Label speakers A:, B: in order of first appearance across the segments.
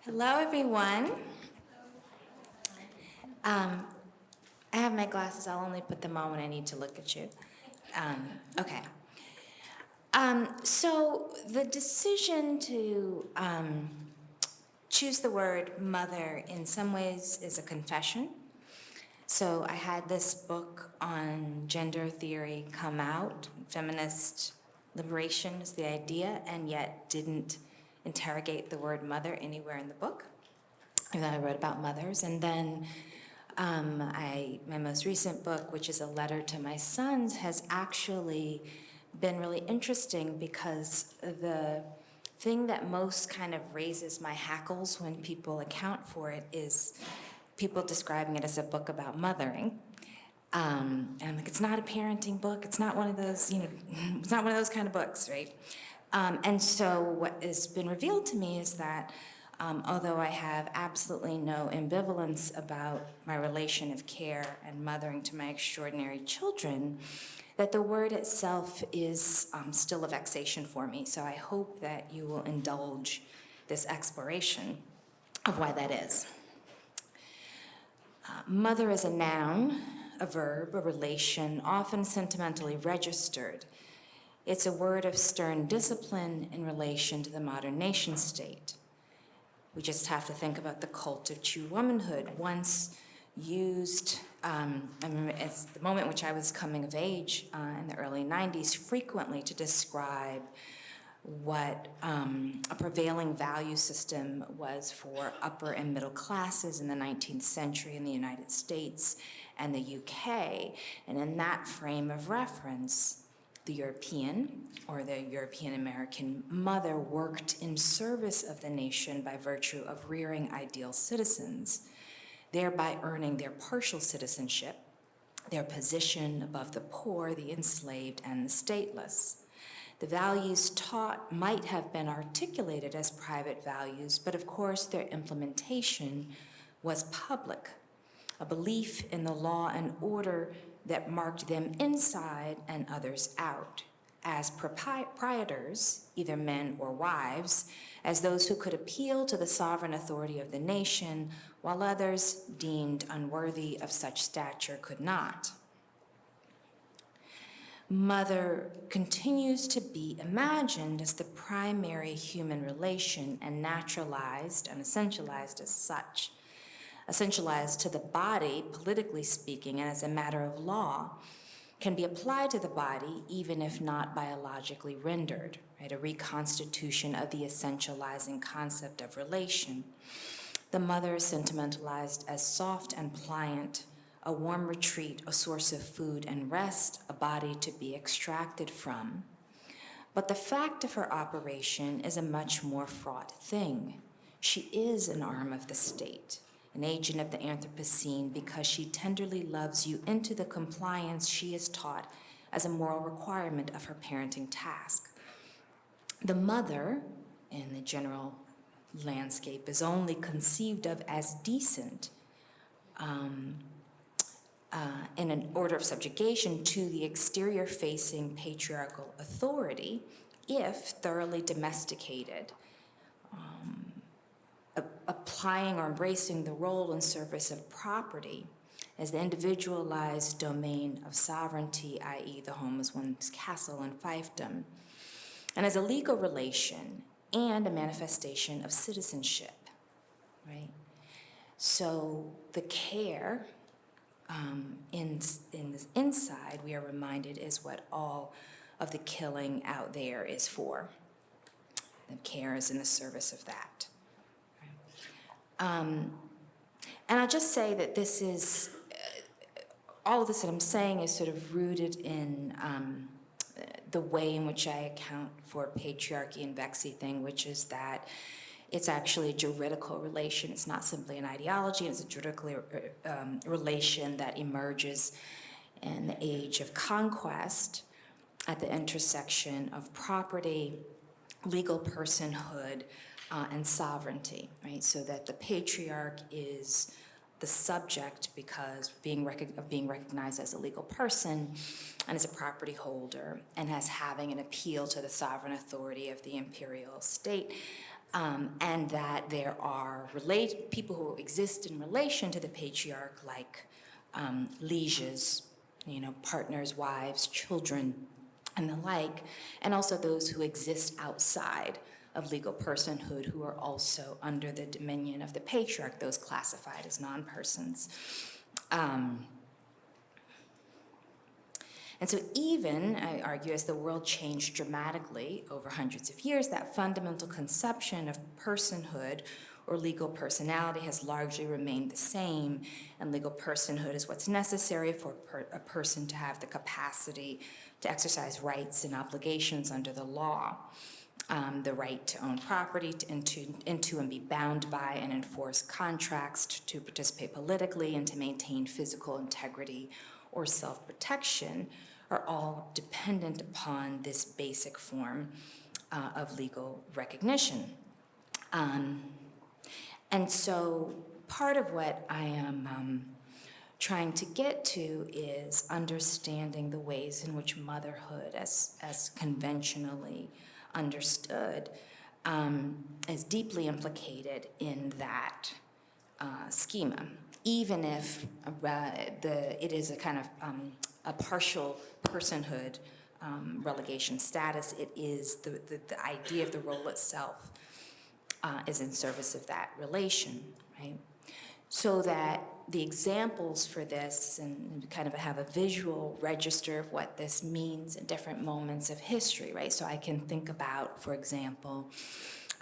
A: Hello, everyone. I have my glasses. I'll only put them on when I need to look at you. Okay. So the decision to choose the word mother in some ways is a confession. So I had this book on gender theory come out, feminist liberation is the idea, and yet didn't interrogate the word mother anywhere in the book. And then I wrote about mothers, and then my most recent book, which is a letter to my sons, has actually been really interesting because the thing that most kind of raises my hackles when people account for it is people describing it as a book about mothering. And I'm like, it's not a parenting book. It's not one of those, it's not one of those kind of books, right? And so what has been revealed to me is that although I have absolutely no ambivalence about my relation of care and mothering to my extraordinary children, that the word itself is still a vexation for me. So I hope that you will indulge this exploration of why that is. Mother is a noun, a verb, a relation, often sentimentally registered. It's a word of stern discipline in relation to the modern nation state. We just have to think about the cult of true womanhood, once used, it's the moment in which I was coming of age in the early 90s, frequently to describe what a prevailing value system was for upper and middle classes in the 19th century in the United States and the UK. And in that frame of reference, the European or the European American mother worked in service of the nation by virtue of rearing ideal citizens, thereby earning their partial citizenship, their position above the poor, the enslaved, and the stateless. The values taught might have been articulated as private values, but of course their implementation was public, a belief in the law and order that marked them inside and others out, as proprietors, either men or wives, as those who could appeal to the sovereign authority of the nation, while others, deemed unworthy of such stature, could not. Mother continues to be imagined as the primary human relation and naturalized and essentialized as such. Essentialized to the body, politically speaking, and as a matter of law, can be applied to the body even if not biologically rendered, right? A reconstitution of the essentializing concept of relation. The mother is sentimentalized as soft and pliant, a warm retreat, a source of food and rest, a body to be extracted from. But the fact of her operation is a much more fraught thing. She is an arm of the state, an agent of the Anthropocene, because she tenderly loves you into the compliance she is taught as a moral requirement of her parenting task. The mother, in the general landscape, is only conceived of as decent in an order of subjugation to the exterior-facing patriarchal authority if thoroughly domesticated, applying or embracing the role and service of property as the individualized domain of sovereignty, i.e. the home as one's castle and fiefdom, and as a legal relation and a manifestation of citizenship, right? So the care in this inside, we are reminded, is what all of the killing out there is for. The care is in the service of that. And I'll just say that this is, all of this that I'm saying is sort of rooted in the way in which I account for patriarchy and vexy thing, which is that it's actually a juridical relation. It's not simply an ideology. It's a juridical relation that emerges in the age of conquest at the intersection of property, legal personhood, and sovereignty, right? So that the patriarch is the subject because being recognized as a legal person and as a property holder and as having an appeal to the sovereign authority of the imperial state. and that there are people who exist in relation to the patriarch, like lieges, partners, wives, children, and the like, and also those who exist outside of legal personhood who are also under the dominion of the patriarch, those classified as non-persons. And so even, I argue, as the world changed dramatically over hundreds of years, that fundamental conception of personhood or legal personality has largely remained the same, and legal personhood is what's necessary for a person to have the capacity to exercise rights and obligations under the law. The right to own property, into and be bound by and enforce contracts, to participate politically, and to maintain physical integrity or self-protection are all dependent upon this basic form of legal recognition. And so part of what I am trying to get to is understanding the ways in which motherhood, as conventionally understood, is deeply implicated in that schema, even if it is a kind of a partial personhood relegation status. It is the idea of the role itself is in service of that relation, right? So that the examples for this, and kind of have a visual register of what this means in different moments of history, right? So I can think about, for example,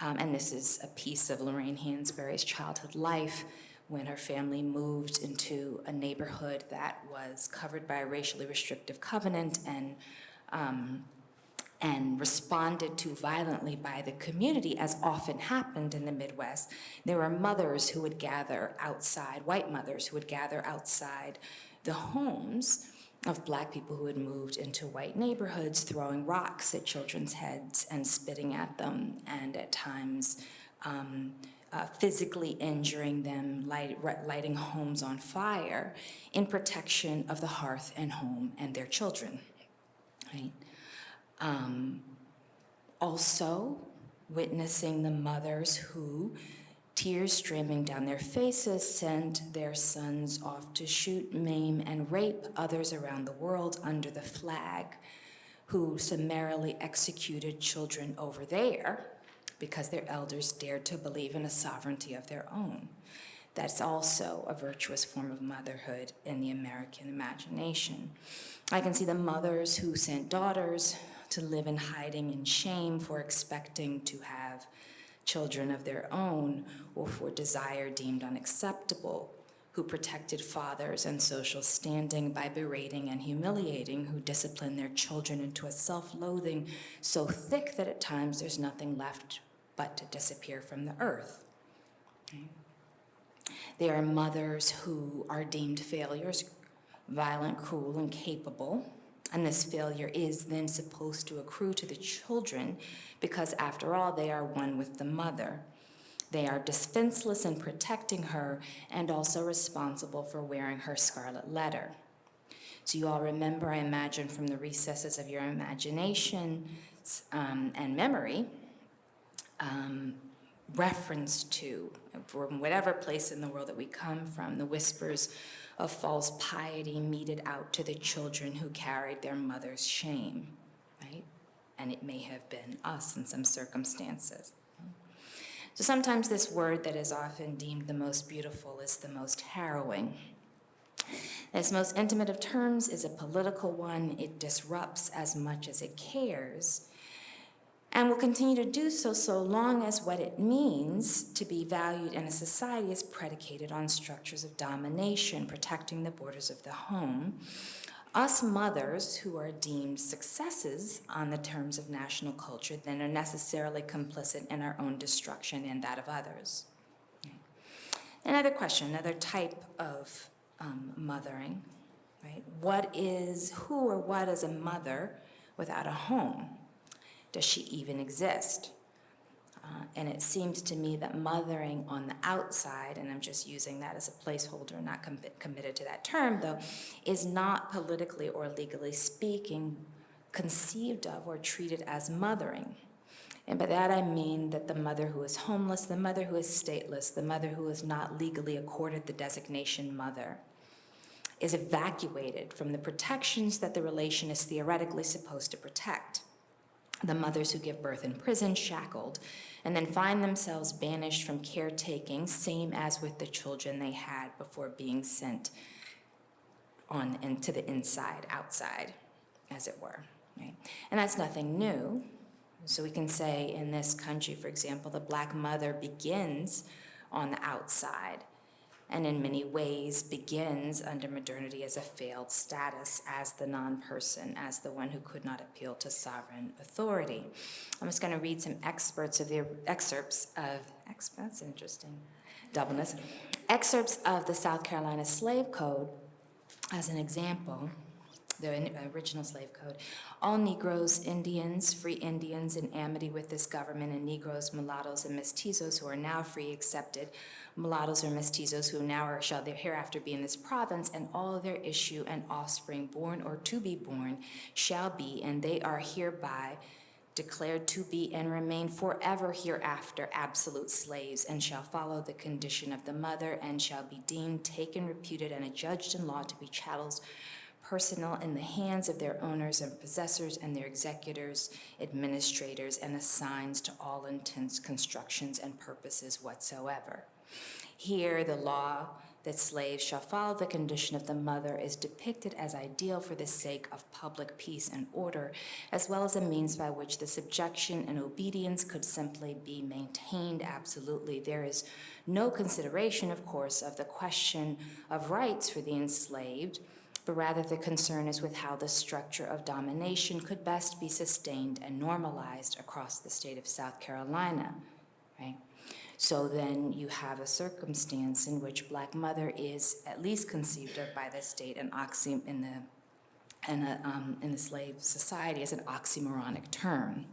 A: and this is a piece of Lorraine Hansberry's childhood life, when her family moved into a neighborhood that was covered by a racially restrictive covenant and responded to violently by the community, as often happened in the Midwest. There were mothers who would gather outside, white mothers who would gather outside the homes of Black people who had moved into white neighborhoods, throwing rocks at children's heads and spitting at them, and at times physically injuring them, lighting homes on fire in protection of the hearth and home and their children, right? Also witnessing the mothers who, tears streaming down their faces, sent their sons off to shoot, maim, and rape others around the world under the flag, who summarily executed children over there because their elders dared to believe in a sovereignty of their own. That's also a virtuous form of motherhood in the American imagination. I can see the mothers who sent daughters to live in hiding and shame for expecting to have children of their own, or for desire deemed unacceptable, who protected fathers and social standing by berating and humiliating, who disciplined their children into a self-loathing so thick that at times there's nothing left but to disappear from the earth. Okay. There are mothers who are deemed failures, violent, cruel, and capable, and this failure is then supposed to accrue to the children because, after all, they are one with the mother. They are defenseless in protecting her and also responsible for wearing her scarlet letter. So you all remember, I imagine, from the recesses of your imagination and memory, reference to, from whatever place in the world that we come from, the whispers of false piety meted out to the children who carried their mother's shame, right? And it may have been us in some circumstances. So sometimes this word that is often deemed the most beautiful is the most harrowing. This most intimate of terms is a political one. It disrupts as much as it cares, and will continue to do so so long as what it means to be valued in a society is predicated on structures of domination, protecting the borders of the home. Us mothers who are deemed successes on the terms of national culture then are necessarily complicit in our own destruction and that of others. Another question, another type of mothering, right? Who or what is a mother without a home? Does she even exist? And it seems to me that mothering on the outside, and I'm just using that as a placeholder, not committed to that term though, is not politically or legally speaking conceived of or treated as mothering. And by that I mean that the mother who is homeless, the mother who is stateless, the mother who is not legally accorded the designation mother, is evacuated from the protections that the relation is theoretically supposed to protect. The mothers who give birth in prison, shackled, and then find themselves banished from caretaking, same as with the children they had before being sent on into the inside, outside, as it were, right? And that's nothing new. So we can say in this country, for example, the Black mother begins on the outside, and in many ways begins under modernity as a failed status, as the non-person, as the one who could not appeal to sovereign authority. I'm just going to read some excerpts of that's interesting, doubleness, excerpts of the South Carolina Slave Code as an example, the original slave code. All Negroes, Indians, free Indians in amity with this government, and Negroes, mulattoes, and mestizos who are now free accepted, mulattoes or mestizos who now shall hereafter be in this province, and all their issue and offspring born or to be born shall be, and they are hereby declared to be and remain forever hereafter absolute slaves, and shall follow the condition of the mother, and shall be deemed, taken, reputed, and adjudged in law to be chattels personal in the hands of their owners and possessors and their executors, administrators, and assigns to all intents, constructions, and purposes whatsoever. Here, the law that slaves shall follow the condition of the mother is depicted as ideal for the sake of public peace and order, as well as a means by which the subjection and obedience could simply be maintained absolutely. There is no consideration, of course, of the question of rights for the enslaved, but rather the concern is with how the structure of domination could best be sustained and normalized across the state of South Carolina, right? So then you have a circumstance in which Black mother is at least conceived of by the state in the slave society as an oxymoronic term,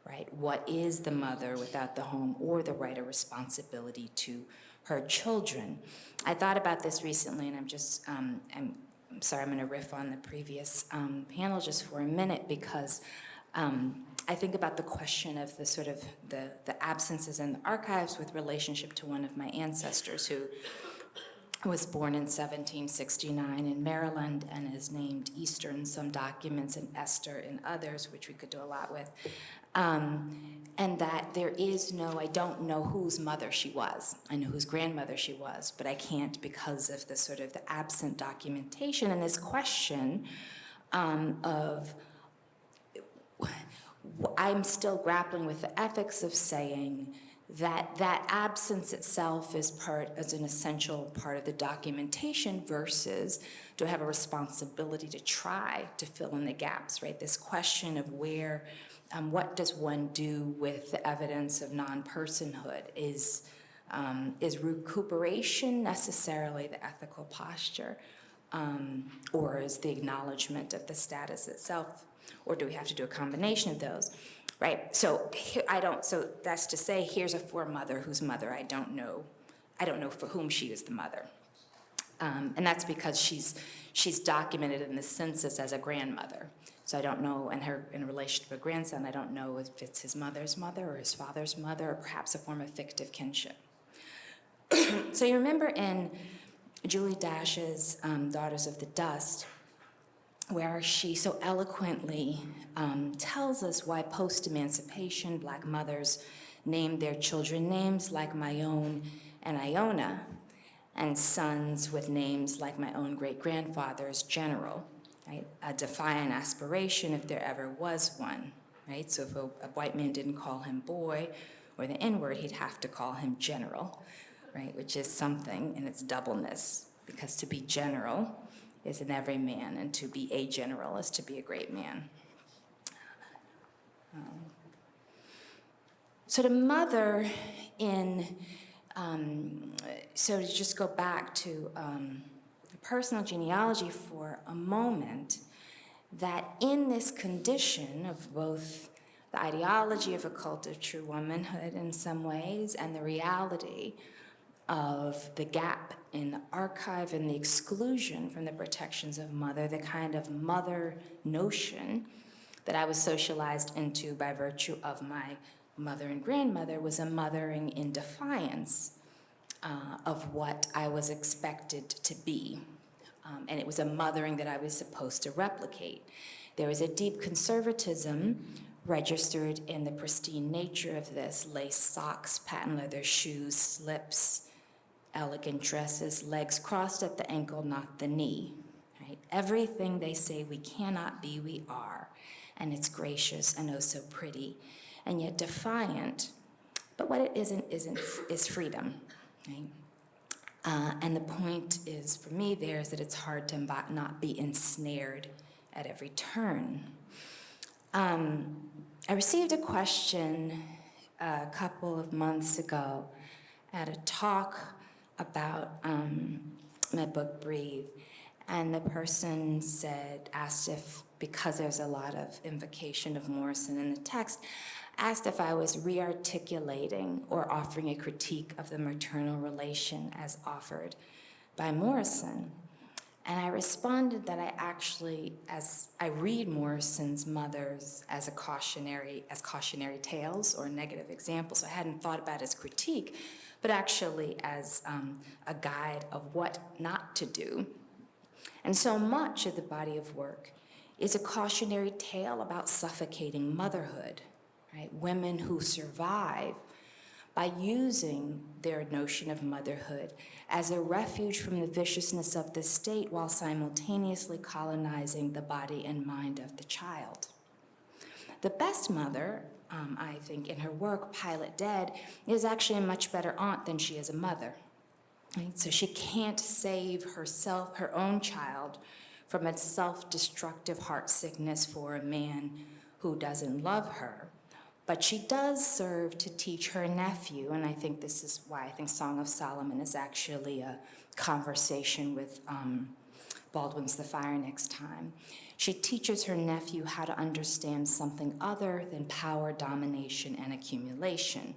A: right? What is the mother without the home or the right or responsibility to her children? I thought about this recently, and I'm sorry, I'm going to riff on the previous panel just for a minute, because I think about the question of the sort of the absences in the archives with relationship to one of my ancestors who was born in 1769 in Maryland and is named Easter in some documents and Esther in others, which we could do a lot with. And that there is I don't know whose mother she was. I know whose grandmother she was, but I can't because of the sort of the absent documentation and this question of, I'm still grappling with the ethics of saying that that absence itself is an essential part of the documentation versus do I have a responsibility to try to fill in the gaps, right? This question of where, what does one do with the evidence of non-personhood? Is recuperation necessarily the ethical posture, or is the acknowledgement of the status itself, or do we have to do a combination of those? Right, so so that's to say, here's a foremother whose mother I don't know for whom she is the mother. And that's because she's documented in the census as a grandmother. So I don't know, in relation to a grandson, I don't know if it's his mother's mother or his father's mother, or perhaps a form of fictive kinship. So you remember in Julie Dash's Daughters of the Dust, where she so eloquently tells us why post-emancipation Black mothers named their children names like my own and Iona, and sons with names like my own great-grandfather's General, right? A defiant aspiration if there ever was one, right? So if a white man didn't call him boy or the N-word, he'd have to call him General, right? Which is something in its doubleness, because to be general is in every man, and to be a general is to be a great man. So the mother so to just go back to personal genealogy for a moment, that in this condition of both the ideology of a cult of true womanhood in some ways and the reality of the gap in the archive and the exclusion from the protections of mother, the kind of mother notion that I was socialized into by virtue of my mother and grandmother was a mothering in defiance of what I was expected to be. And it was a mothering that I was supposed to replicate. There was a deep conservatism registered in the pristine nature of this: lace socks, patent leather shoes, slips, elegant dresses, legs crossed at the ankle, not the knee. Right? Everything they say we cannot be, we are. And it's gracious and oh so pretty, and yet defiant. But what it isn't is freedom. Right? And the point is, for me, there is that it's hard to not be ensnared at every turn. I received a question a couple of months ago at a talk about my book, Breathe, and the person asked if, because there's a lot of invocation of Morrison in the text, asked if I was re-articulating or offering a critique of the maternal relation as offered by Morrison. And I responded that I actually, as I read Morrison's mothers as cautionary tales or negative examples, so I hadn't thought about it as critique, but actually as a guide of what not to do. And so much of the body of work is a cautionary tale about suffocating motherhood, right? Women who survive by using their notion of motherhood as a refuge from the viciousness of the state while simultaneously colonizing the body and mind of the child. The best mother, I think, in her work, Pilot Dead, is actually a much better aunt than she is a mother. Right? So she can't save herself, her own child, from a self-destructive heart sickness for a man who doesn't love her. But she does serve to teach her nephew, and I think this is why I think Song of Solomon is actually a conversation with Baldwin's The Fire Next Time. She teaches her nephew how to understand something other than power, domination, and accumulation.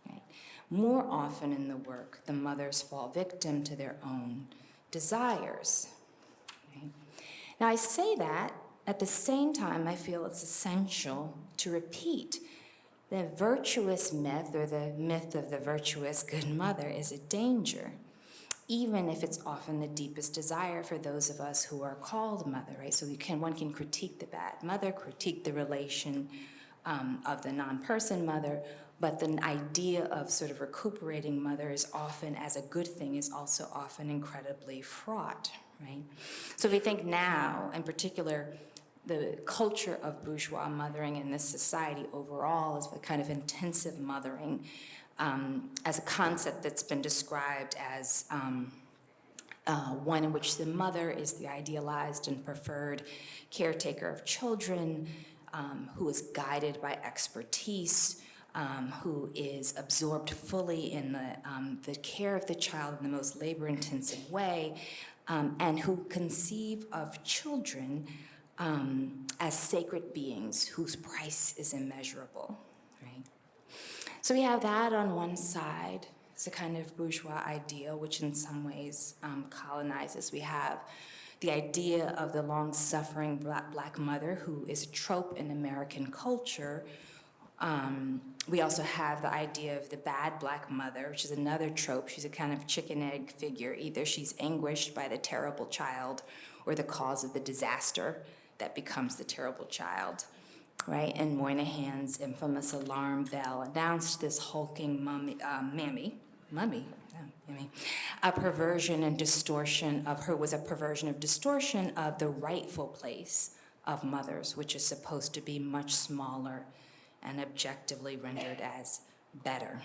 A: Right? More often in the work, the mothers fall victim to their own desires. Right? Now, I say that at the same time, I feel it's essential to repeat the virtuous myth, or the myth of the virtuous good mother, is a danger, even if it's often the deepest desire for those of us who are called mother, right? So one can critique the bad mother, critique the relation of the non-person mother, but the idea of sort of recuperating mother is often, as a good thing, is also often incredibly fraught, right? So if we think now, in particular, the culture of bourgeois mothering in this society overall is a kind of intensive mothering as a concept that's been described as one in which the mother is the idealized and preferred caretaker of children, who is guided by expertise, who is absorbed fully in the care of the child in the most labor-intensive way, and who conceive of children as sacred beings whose price is immeasurable, right? So we have that on one side. It's a kind of bourgeois ideal, which in some ways colonizes. We have the idea of the long-suffering black mother, who is a trope in American culture. We also have the idea of the bad black mother, which is another trope. She's a kind of chicken-egg figure. Either she's anguished by the terrible child or the cause of the disaster that becomes the terrible child, right? And Moynihan's infamous alarm bell announced this hulking a perversion and distortion of her, was a perversion of distortion of the rightful place of mothers, which is supposed to be much smaller and objectively rendered as better.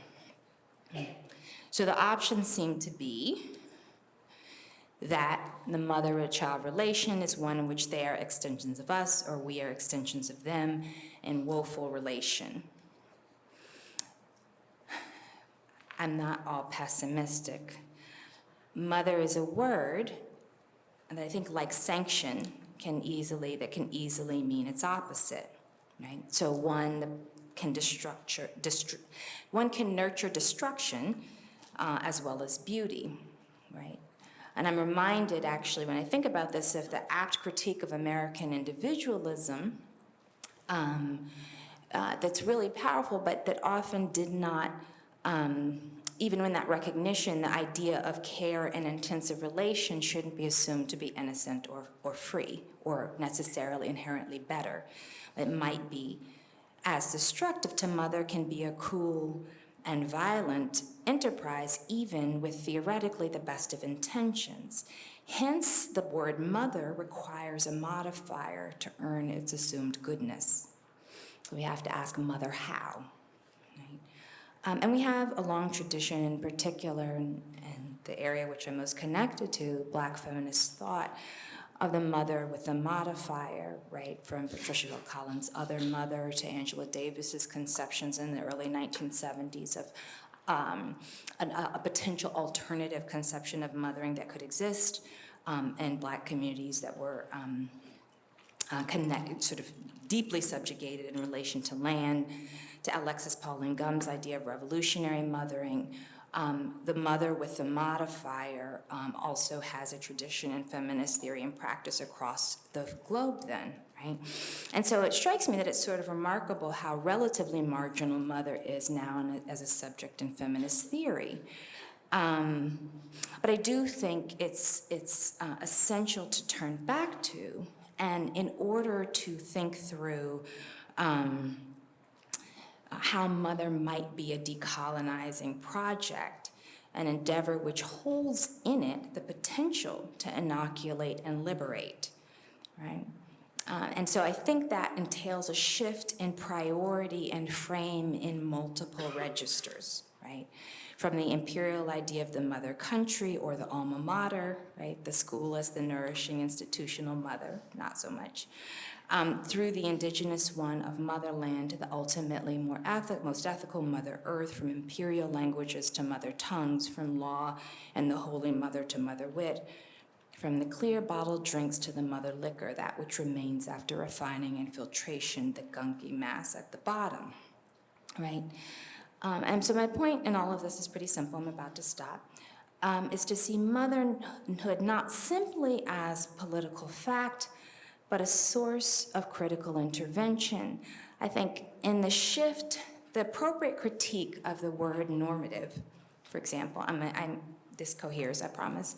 A: So the options seem to be that the mother-child relation is one in which they are extensions of us, or we are extensions of them, in woeful relation. I'm not all pessimistic. Mother is a word that I think, like sanction, can easily mean its opposite, right? So one can nurture destruction as well as beauty, right? And I'm reminded, actually, when I think about this, of the apt critique of American individualism that's really powerful, but that often did not, even in that recognition, the idea of care and intensive relation shouldn't be assumed to be innocent or free or necessarily inherently better. It might be as destructive to mother can be a cruel and violent enterprise, even with theoretically the best of intentions. Hence, the word mother requires a modifier to earn its assumed goodness. So we have to ask mother how, right? And we have a long tradition, in particular in the area which I'm most connected to, Black feminist thought, of the mother with the modifier, right, from Patricia Hill Collins' Other Mother to Angela Davis's conceptions in the early 1970s of a potential alternative conception of mothering that could exist in Black communities that were connected, sort of deeply subjugated in relation to land, to Alexis Pauline Gumb's idea of revolutionary mothering. The mother with the modifier also has a tradition in feminist theory and practice across the globe then, right? And so it strikes me that it's sort of remarkable how relatively marginal mother is now as a subject in feminist theory. But I do think it's essential to turn back to, and in order to think through how mother might be a decolonizing project, an endeavor which holds in it the potential to inoculate and liberate, right? And so I think that entails a shift in priority and frame in multiple registers, right? From the imperial idea of the mother country or the alma mater, right? The school as the nourishing institutional mother, not so much. Through the indigenous one of motherland to the ultimately most ethical Mother Earth, from imperial languages to mother tongues, from law and the Holy Mother to mother wit, from the clear bottled drinks to the mother liquor, that which remains after refining and filtration, the gunky mass at the bottom, right? And so my point in all of this is pretty simple, I'm about to stop, is to see motherhood not simply as political fact, but a source of critical intervention. I think in the shift, the appropriate critique of the word normative, for example, this coheres, I promise,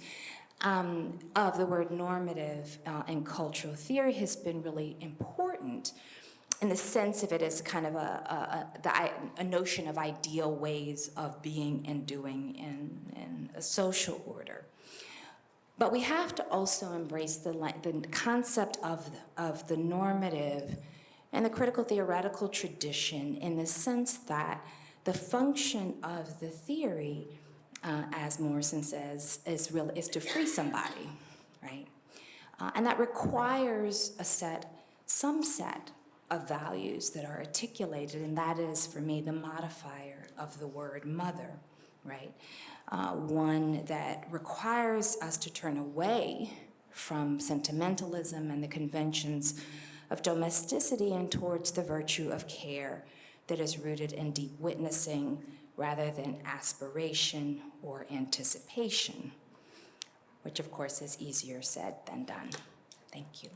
A: of the word normative in cultural theory has been really important in the sense of it as kind of a notion of ideal ways of being and doing in a social order. But we have to also embrace the concept of the normative and the critical theoretical tradition in the sense that the function of the theory, as Morrison says, is to free somebody, right? And that requires some set of values that are articulated, and that is, for me, the modifier of the word mother, right? One that requires us to turn away from sentimentalism and the conventions of domesticity and towards the virtue of care that is rooted in deep witnessing rather than aspiration or anticipation, which of course is easier said than done. Thank you.